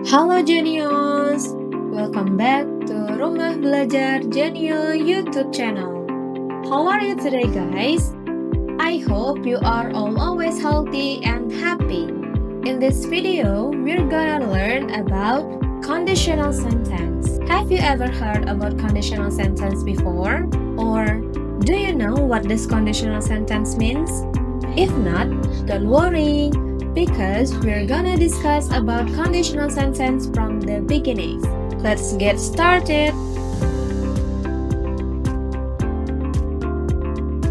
Halo Genius, welcome back to Rumah Belajar Genio YouTube channel. How are you today guys? I hope you are all always healthy and happy. In this video, we're gonna learn about conditional sentence. Have you ever heard about conditional sentence before? Or do you know what this conditional sentence means? If not, don't worry, because we're gonna discuss about conditional sentence from the beginning. Let's get started.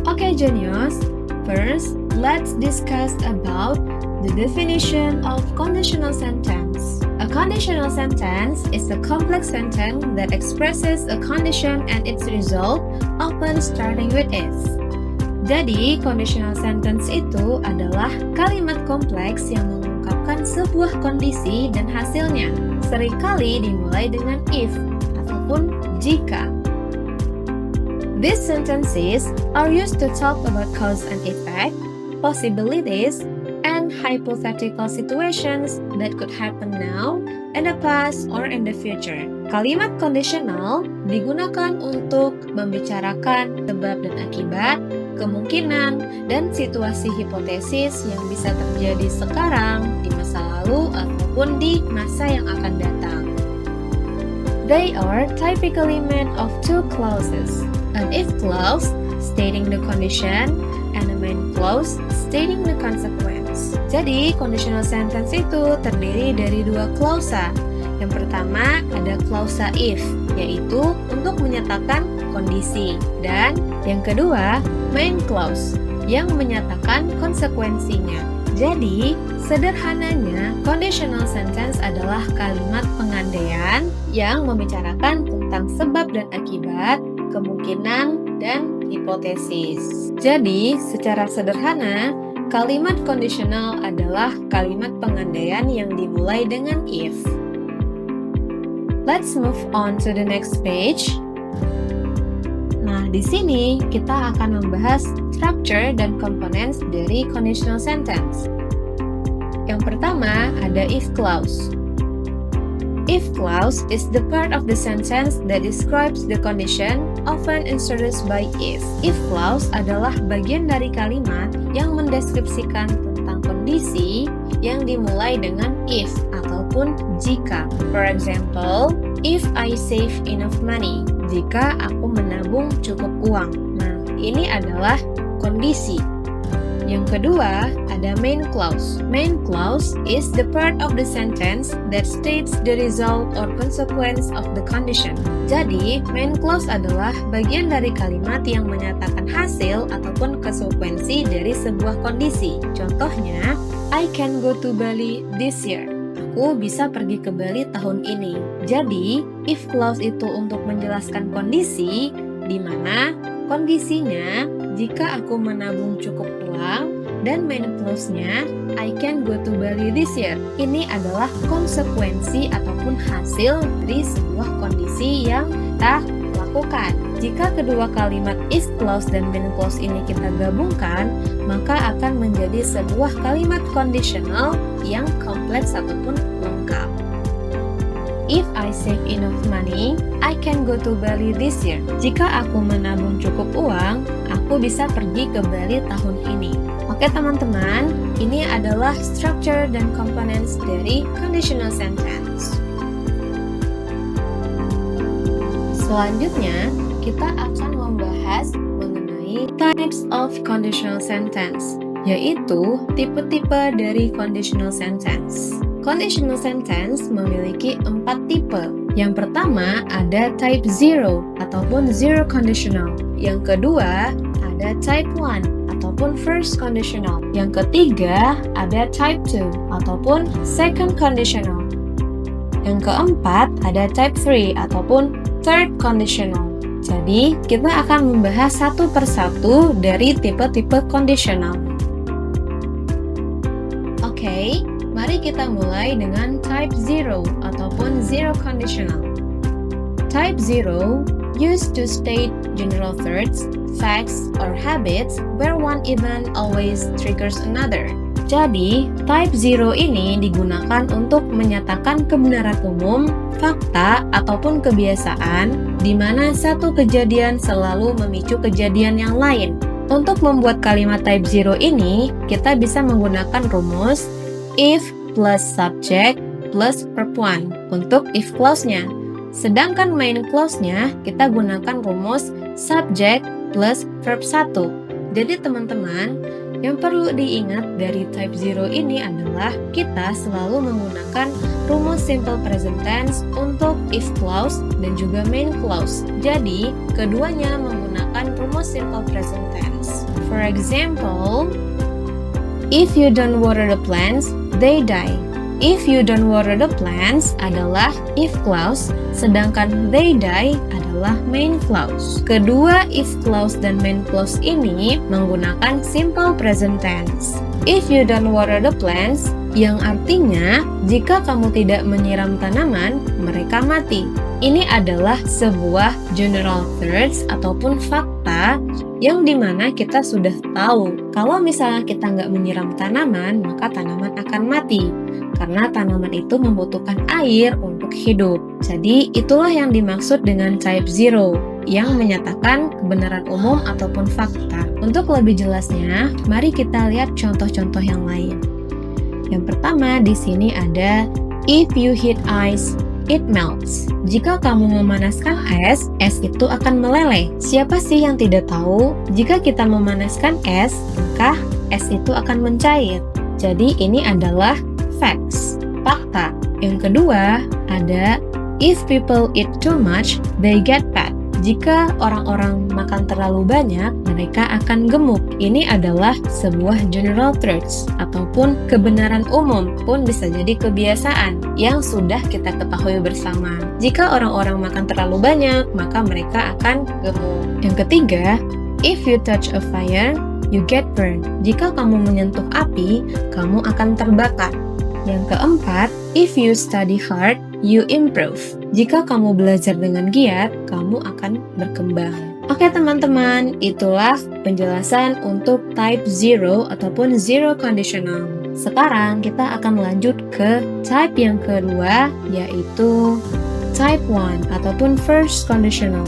Okay, Genius. First, let's discuss about the definition of conditional sentence. A conditional sentence is a complex sentence that expresses a condition and its result, often starting with is. Jadi, conditional sentence itu adalah kalimat kompleks yang mengungkapkan sebuah kondisi dan hasilnya. Seringkali dimulai dengan if ataupun jika. These sentences are used to talk about cause and effect, possibilities, and hypothetical situations that could happen now, in the past, or in the future. Kalimat kondisional digunakan untuk membicarakan sebab dan akibat, kemungkinan, dan situasi hipotesis yang bisa terjadi sekarang, di masa lalu, ataupun di masa yang akan datang. They are typically made of two clauses, an if clause stating the condition and a main clause stating the consequence. Jadi, conditional sentence itu terdiri dari dua klausa. Yang pertama ada klausa if, yaitu untuk menyatakan kondisi. Dan yang kedua, main clause, yang menyatakan konsekuensinya. Jadi, sederhananya, conditional sentence adalah kalimat pengandaian yang membicarakan tentang sebab dan akibat, kemungkinan, dan hipotesis. Jadi, secara sederhana, kalimat kondisional adalah kalimat pengandaian yang dimulai dengan if. Let's move on to the next page. Nah, di sini kita akan membahas structure dan components dari conditional sentence. Yang pertama ada if clause. If clause is the part of the sentence that describes the condition, often inserted by if. If clause adalah bagian dari kalimat yang mendeskripsikan tentang kondisi yang dimulai dengan if ataupun jika. For example, if I save enough money, jika aku menabung cukup uang. Nah, ini adalah kondisi. Yang kedua, ada main clause. Main clause is the part of the sentence that states the result or consequence of the condition. Jadi, main clause adalah bagian dari kalimat yang menyatakan hasil ataupun konsekuensi dari sebuah kondisi. Contohnya, I can go to Bali this year. Aku bisa pergi ke Bali tahun ini. Jadi, if clause itu untuk menjelaskan kondisi, di mana kondisinya jika aku menabung cukup uang, dan main clause-nya I can go to Bali this year. Ini adalah konsekuensi ataupun hasil dari sebuah kondisi yang kita lakukan. Jika kedua kalimat if clause dan main clause ini kita gabungkan, maka akan menjadi sebuah kalimat conditional yang kompleks ataupun lengkap. If I save enough money, I can go to Bali this year. Jika aku menabung cukup uang, aku bisa pergi ke Bali tahun ini. Oke teman-teman, ini adalah structure dan components dari conditional sentence. Selanjutnya, kita akan membahas mengenai types of conditional sentence, yaitu tipe-tipe dari conditional sentence. Conditional sentence memiliki 4 tipe. Yang pertama ada type 0 ataupun zero conditional. Yang kedua ada type 1 ataupun first conditional. Yang ketiga ada type 2 ataupun second conditional. Yang keempat ada type 3 ataupun third conditional. Jadi kita akan membahas satu persatu dari tipe-tipe conditional. Oke. Mari kita mulai dengan type 0 ataupun zero conditional. Type 0 used to state general thoughts, facts, or habits where one event always triggers another. Jadi, type 0 ini digunakan untuk menyatakan kebenaran umum, fakta, ataupun kebiasaan di mana satu kejadian selalu memicu kejadian yang lain. Untuk membuat kalimat type 0 ini, kita bisa menggunakan rumus if plus subject plus verb 1 untuk if clause-nya. Sedangkan main clause-nya, kita gunakan rumus subject plus verb 1. Jadi teman-teman, yang perlu diingat dari type 0 ini adalah kita selalu menggunakan rumus simple present tense untuk if clause dan juga main clause. Jadi, keduanya menggunakan rumus simple present tense. For example, if you don't water the plants, they die. If you don't water the plants adalah if clause, sedangkan they die adalah main clause. Kedua if clause dan main clause ini menggunakan simple present tense. If you don't water the plants, yang artinya jika kamu tidak menyiram tanaman, mereka mati. Ini adalah sebuah general truths ataupun fakta yang dimana kita sudah tahu kalau misalnya kita nggak menyiram tanaman, maka tanaman akan mati. Karena tanaman itu membutuhkan air untuk hidup. Jadi, itulah yang dimaksud dengan type 0, yang menyatakan kebenaran umum ataupun fakta. Untuk lebih jelasnya, mari kita lihat contoh-contoh yang lain. Yang pertama, di sini ada if you heat ice, it melts. Jika kamu memanaskan es itu akan meleleh. Siapa sih yang tidak tahu? Jika kita memanaskan es, maka es itu akan mencair. Jadi, ini adalah facts, fakta. Yang kedua, ada if people eat too much, they get fat. Jika orang-orang makan terlalu banyak, mereka akan gemuk. Ini adalah sebuah general truths ataupun kebenaran umum, pun bisa jadi kebiasaan yang sudah kita ketahui bersama. Jika orang-orang makan terlalu banyak, maka mereka akan gemuk. Yang ketiga, if you touch a fire, you get burned. Jika kamu menyentuh api, kamu akan terbakar. Yang keempat, if you study hard, you improve. Jika kamu belajar dengan giat, kamu akan berkembang. Oke teman-teman, itulah penjelasan untuk type 0 ataupun zero conditional. Sekarang kita akan lanjut ke type yang kedua, yaitu type 1 ataupun first conditional.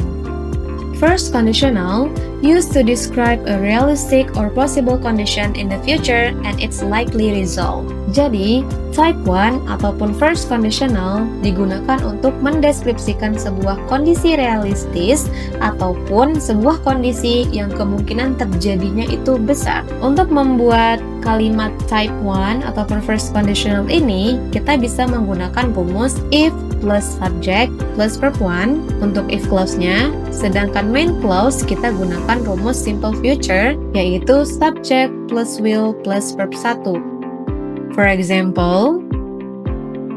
First conditional used to describe a realistic or possible condition in the future and its likely result. Jadi, type 1 ataupun first conditional digunakan untuk mendeskripsikan sebuah kondisi realistis ataupun sebuah kondisi yang kemungkinan terjadinya itu besar. Untuk membuat kalimat type 1 ataupun first conditional ini, kita bisa menggunakan rumus if plus subject plus verb 1 untuk if clause-nya, sedangkan main clause kita gunakan rumus simple future, yaitu subject plus will plus verb 1. For example,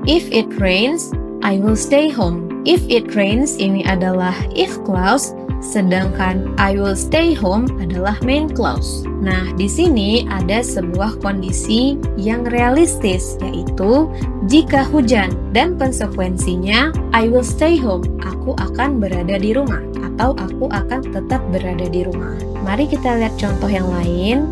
if it rains, I will stay home. If it rains ini adalah if clause, sedangkan I will stay home adalah main clause. Nah, di sini ada sebuah kondisi yang realistis, yaitu jika hujan dan konsekuensinya I will stay home, aku akan berada di rumah atau aku akan tetap berada di rumah. Mari kita lihat contoh yang lain.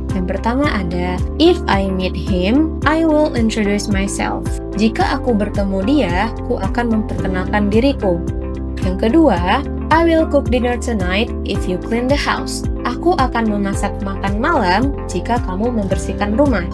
Yang pertama ada, if I meet him, I will introduce myself. Jika aku bertemu dia, aku akan memperkenalkan diriku. Yang kedua, I will cook dinner tonight if you clean the house. Aku akan memasak makan malam jika kamu membersihkan rumah.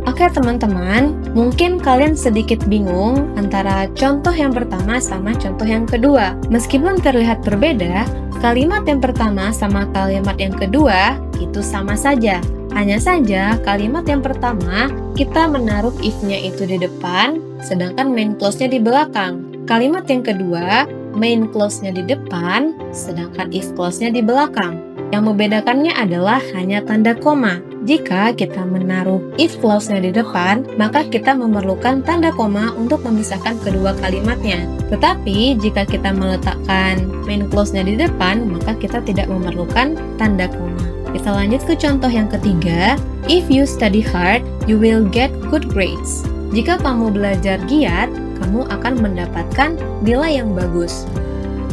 Oke teman-teman, mungkin kalian sedikit bingung antara contoh yang pertama sama contoh yang kedua. Meskipun terlihat berbeda, kalimat yang pertama sama kalimat yang kedua itu sama saja. Hanya saja kalimat yang pertama kita menaruh if-nya itu di depan, sedangkan main clause-nya di belakang. Kalimat yang kedua, main clause-nya di depan, sedangkan if clause-nya di belakang. Yang membedakannya adalah hanya tanda koma. Jika kita menaruh if clause-nya di depan, maka kita memerlukan tanda koma untuk memisahkan kedua kalimatnya. Tetapi, jika kita meletakkan main clause-nya di depan, maka kita tidak memerlukan tanda koma. Kita lanjut ke contoh yang ketiga. If you study hard, you will get good grades. Jika kamu belajar giat, kamu akan mendapatkan nilai yang bagus.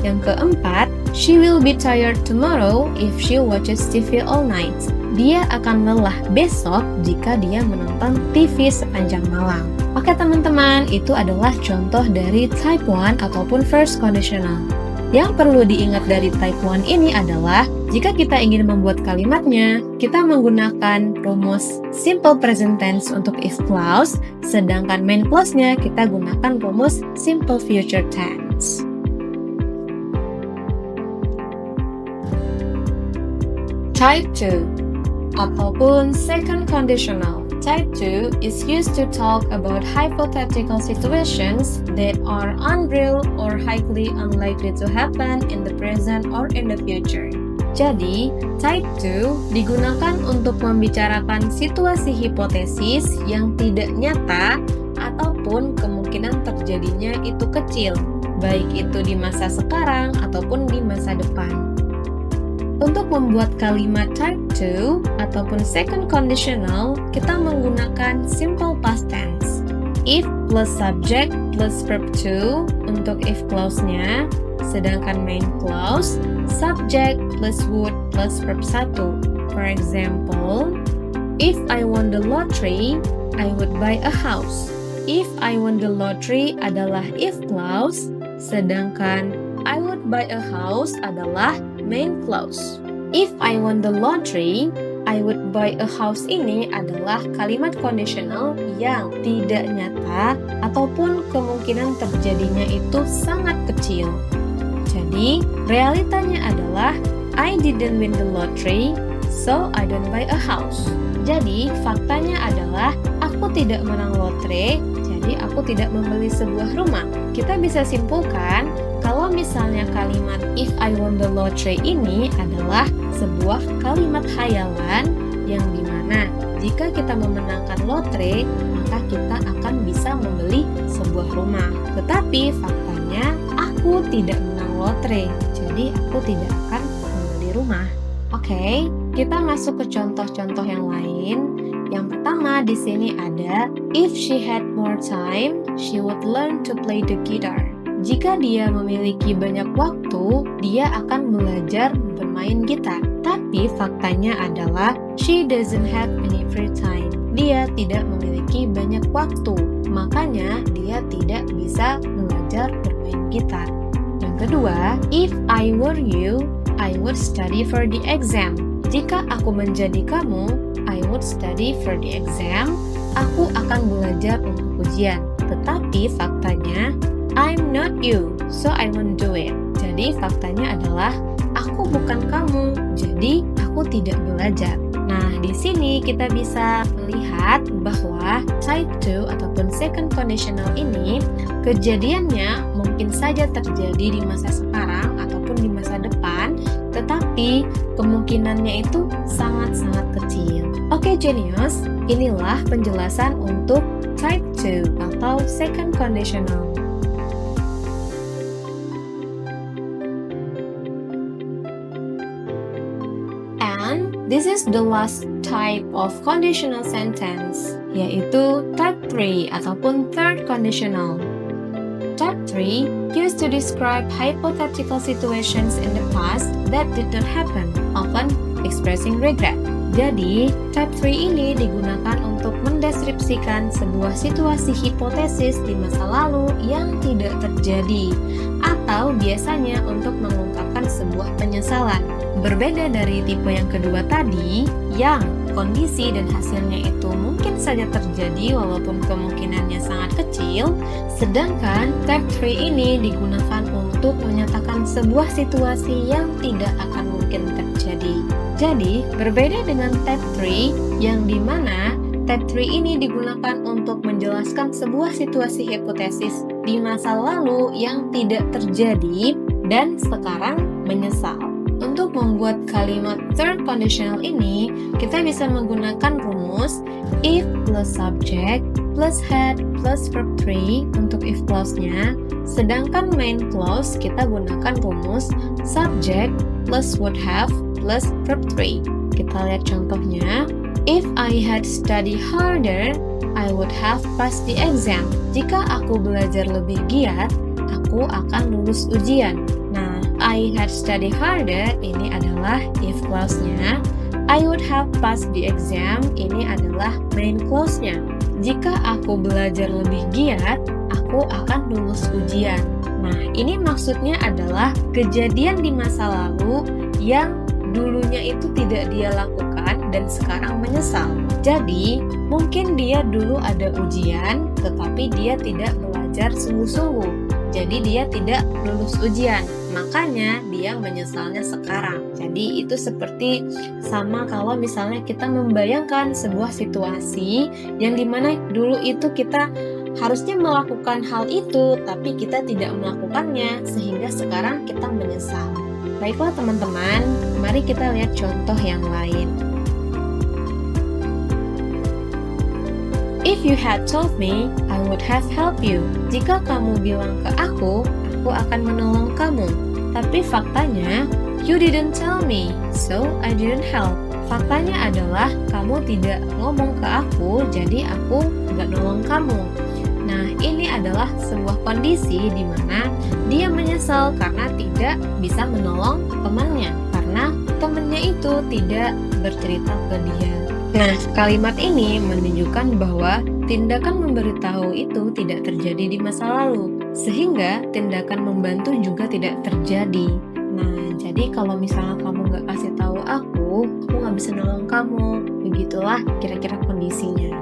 Yang keempat, she will be tired tomorrow if she watches TV all night. dia akan lelah besok jika dia menonton TV sepanjang malam. Oke teman-teman, itu adalah contoh dari type 1 ataupun first conditional. Yang perlu diingat dari type 1 ini adalah jika kita ingin membuat kalimatnya, kita menggunakan rumus simple present tense untuk if clause, sedangkan main clause-nya kita gunakan rumus simple future tense. Type 2 ataupun second conditional. Type 2 is used to talk about hypothetical situations that are unreal or highly unlikely to happen in the present or in the future. Jadi, type 2 digunakan untuk membicarakan situasi hipotesis yang tidak nyata ataupun kemungkinan terjadinya itu kecil, baik itu di masa sekarang ataupun di masa depan. Untuk membuat kalimat type 2 ataupun second conditional, kita menggunakan simple past tense. If plus subject plus verb 2 untuk if clause-nya, sedangkan main clause, subject plus would plus verb 1. For example, if I won the lottery, I would buy a house. If I won the lottery adalah if clause, sedangkan I would buy a house adalah main clause. If I won the lottery, I would buy a house ini adalah kalimat conditional yang tidak nyata ataupun kemungkinan terjadinya itu sangat kecil. Jadi, realitanya adalah I didn't win the lottery, so I don't buy a house. Jadi, faktanya adalah aku tidak menang lotre, jadi aku tidak membeli sebuah rumah. Kita bisa simpulkan kalau misalnya kalimat if I won the lottery ini adalah sebuah kalimat hayalan yang dimana jika kita memenangkan lotre, maka kita akan bisa membeli sebuah rumah. Tetapi faktanya aku tidak menang lotre, jadi aku tidak akan membeli rumah. Oke, kita masuk ke contoh-contoh yang lain. Yang pertama di sini ada if she had more time, she would learn to play the guitar. Jika dia memiliki banyak waktu, dia akan belajar bermain gitar. Tapi faktanya adalah she doesn't have any free time. Dia tidak memiliki banyak waktu, makanya dia tidak bisa belajar bermain gitar. Yang kedua, if I were you, I would study for the exam. Jika aku menjadi kamu, I would study for the exam. Aku akan belajar untuk ujian. Tetapi faktanya, I'm not you, so I won't do it. Jadi faktanya adalah aku bukan kamu, jadi aku tidak belajar. Nah, di sini kita bisa melihat bahwa type 2 ataupun second conditional ini kejadiannya mungkin saja terjadi di masa sekarang ataupun di masa depan, tetapi kemungkinannya itu sangat-sangat kecil. Oke, Genius, inilah penjelasan untuk type 2 atau second conditional. This is the last type of conditional sentence, yaitu type 3 ataupun third conditional. Type 3 used to describe hypothetical situations in the past that did not happen, often expressing regret. Jadi, type 3 ini digunakan untuk mendeskripsikan sebuah situasi hipotesis di masa lalu yang tidak terjadi, atau biasanya untuk mengungkapkan sebuah penyesalan. Berbeda dari tipe yang kedua tadi, yang kondisi dan hasilnya itu mungkin saja terjadi walaupun kemungkinannya sangat kecil, sedangkan type 3 ini digunakan untuk menyatakan sebuah situasi yang tidak akan mungkin terjadi. Jadi, berbeda dengan type 3 yang dimana type 3 ini digunakan untuk menjelaskan sebuah situasi hipotesis di masa lalu yang tidak terjadi dan sekarang menyesal. Untuk membuat kalimat third conditional ini, kita bisa menggunakan rumus if plus subject plus had plus verb 3 untuk if clause-nya, sedangkan main clause kita gunakan rumus subject plus would have plus verb 3. Kita lihat contohnya. If I had studied harder, I would have passed the exam. Jika aku belajar lebih giat, aku akan lulus ujian. Nah, I had studied harder ini adalah if clause-nya, I would have passed the exam, ini adalah main clause-nya. Jika aku belajar lebih giat, aku akan lulus ujian. Nah, ini maksudnya adalah kejadian di masa lalu yang dulunya itu tidak dia lakukan dan sekarang menyesal. Jadi, mungkin dia dulu ada ujian, tetapi dia tidak belajar sungguh-sungguh. Jadi dia tidak lulus ujian, makanya dia menyesalnya sekarang. Jadi itu seperti sama kalau misalnya kita membayangkan sebuah situasi yang dimana dulu itu kita harusnya melakukan hal itu, tapi kita tidak melakukannya, sehingga sekarang kita menyesal. Baiklah teman-teman, mari kita lihat contoh yang lain. If you had told me, I would have helped you. Jika kamu bilang ke aku akan menolong kamu. Tapi faktanya, you didn't tell me, so I didn't help. Faktanya adalah kamu tidak ngomong ke aku, jadi aku nggak nolong kamu. Nah, ini adalah sebuah kondisi di mana dia menyesal karena tidak bisa menolong temannya, karena temannya itu tidak bercerita ke dia. Nah, kalimat ini menunjukkan bahwa tindakan memberitahu itu tidak terjadi di masa lalu, sehingga tindakan membantu juga tidak terjadi. Nah, jadi kalau misalnya kamu nggak kasih tahu aku nggak bisa nolong kamu. Begitulah kira-kira kondisinya.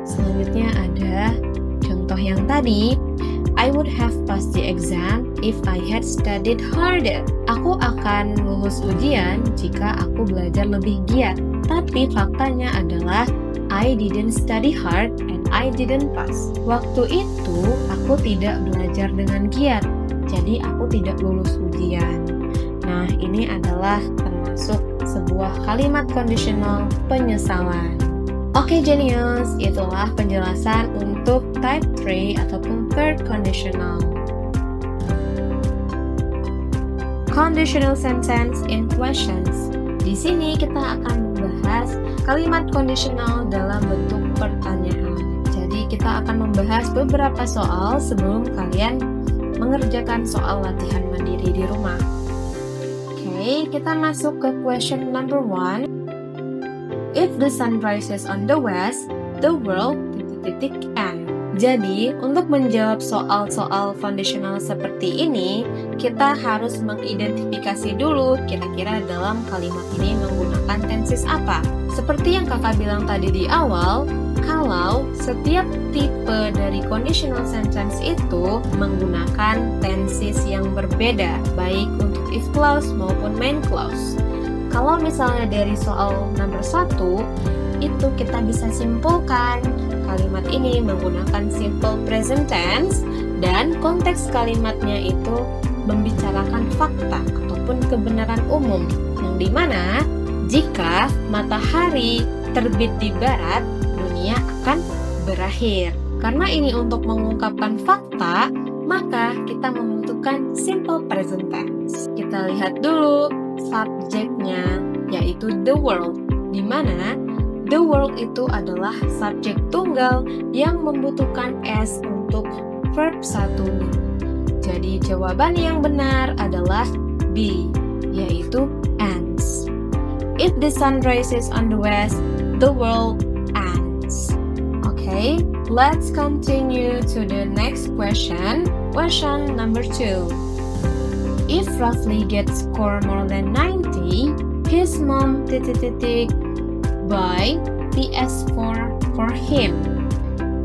Selanjutnya ada contoh yang tadi, I would have passed the exam if I had studied harder. Aku akan lulus ujian jika aku belajar lebih giat. Tapi faktanya adalah I didn't study hard and I didn't pass. Waktu itu aku tidak belajar dengan giat, jadi aku tidak lulus ujian. Nah, ini adalah termasuk sebuah kalimat kondisional penyesalan. Oke Genius, itulah penjelasan untuk type 3 ataupun third conditional. Conditional sentence in questions. Di sini kita akan membahas kalimat kondisional dalam bentuk pertanyaan. Jadi kita akan membahas beberapa soal sebelum kalian mengerjakan soal latihan mandiri di rumah. Oke, kita masuk ke question number 1. If the sun rises on the west, the world end. Jadi, untuk menjawab soal-soal conditional seperti ini, kita harus mengidentifikasi dulu kira-kira dalam kalimat ini menggunakan tenses apa. Seperti yang kakak bilang tadi di awal, kalau setiap tipe dari conditional sentence itu menggunakan tenses yang berbeda, baik untuk if clause maupun main clause. Kalau misalnya dari soal nomor 1, itu kita bisa simpulkan kalimat ini menggunakan simple present tense dan konteks kalimatnya itu membicarakan fakta ataupun kebenaran umum yang dimana jika matahari terbit di barat, dunia akan berakhir. Karena ini untuk mengungkapkan fakta, maka kita membutuhkan simple present tense. Kita lihat dulu subjeknya, yaitu the world, di mana the world itu adalah subjek tunggal yang membutuhkan s untuk verb satunya. Jadi jawaban yang benar adalah B, yaitu ends. If the sun rises on the west, the world ends. Okay, let's continue to the next question. Question number 2. If Rafli gets score more than 90, his mom buy PS4 for him.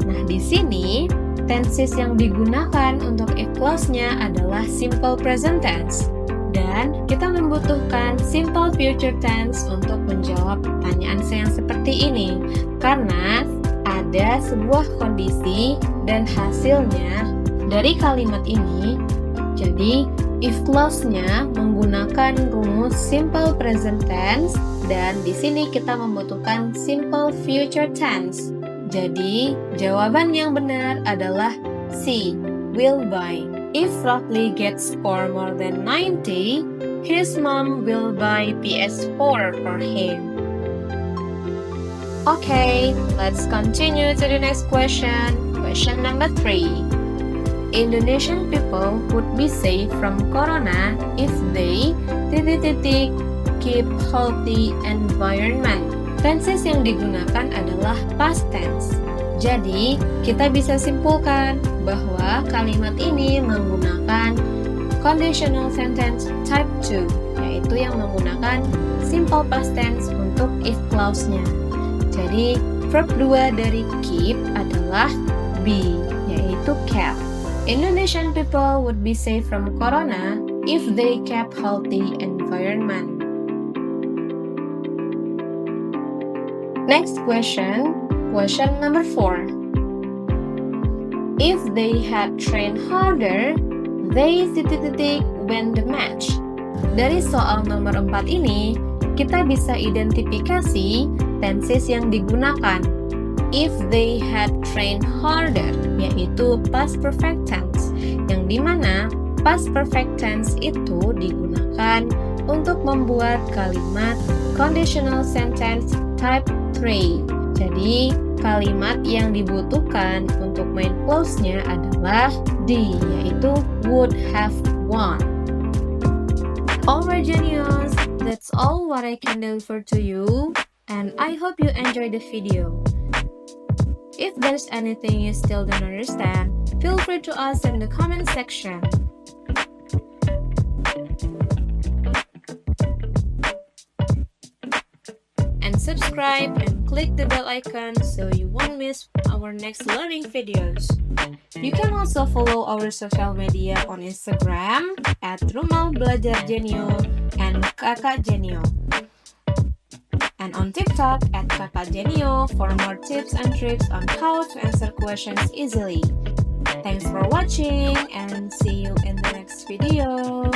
Nah, di sini tenses yang digunakan untuk if clause-nya adalah simple present tense dan kita membutuhkan simple future tense untuk menjawab pertanyaan yang seperti ini karena ada sebuah kondisi dan hasilnya dari kalimat ini. Jadi if clause-nya menggunakan rumus simple present tense dan di sini kita membutuhkan simple future tense. Jadi, jawaban yang benar adalah C, will buy. If Rafli gets score more than 90, his mom will buy PS4 for him. Okay, let's continue to the next question. Question number 3. Indonesian people would be safe from corona if they keep healthy environment. Tenses yang digunakan adalah past tense. Jadi, kita bisa simpulkan bahwa kalimat ini menggunakan conditional sentence type 2, yaitu yang menggunakan simple past tense untuk if clause-nya. Jadi, verb 2 dari keep adalah be, yaitu kept. Indonesian people would be safe from corona if they kept healthy environment. Next question number 4. If they had trained harder, they win the match. Dari soal nomor 4 ini, kita bisa identifikasi tenses yang digunakan. If they had trained harder, yaitu past perfect tense, yang dimana past perfect tense itu digunakan untuk membuat kalimat conditional sentence type 3. Jadi, kalimat yang dibutuhkan untuk main clause-nya adalah D, yaitu would have won. Alright, genius, that's all what I can deliver to you, and I hope you enjoy the video. If there's anything you still don't understand, feel free to ask in the comment section. And subscribe and click the bell icon so you won't miss our next learning videos. You can also follow our social media on Instagram @rumalbelajarjenio and Kakak Jenio, and on TikTok @kakakjenio for more tips and tricks on how to answer questions easily. Thanks for watching and see you in the next video.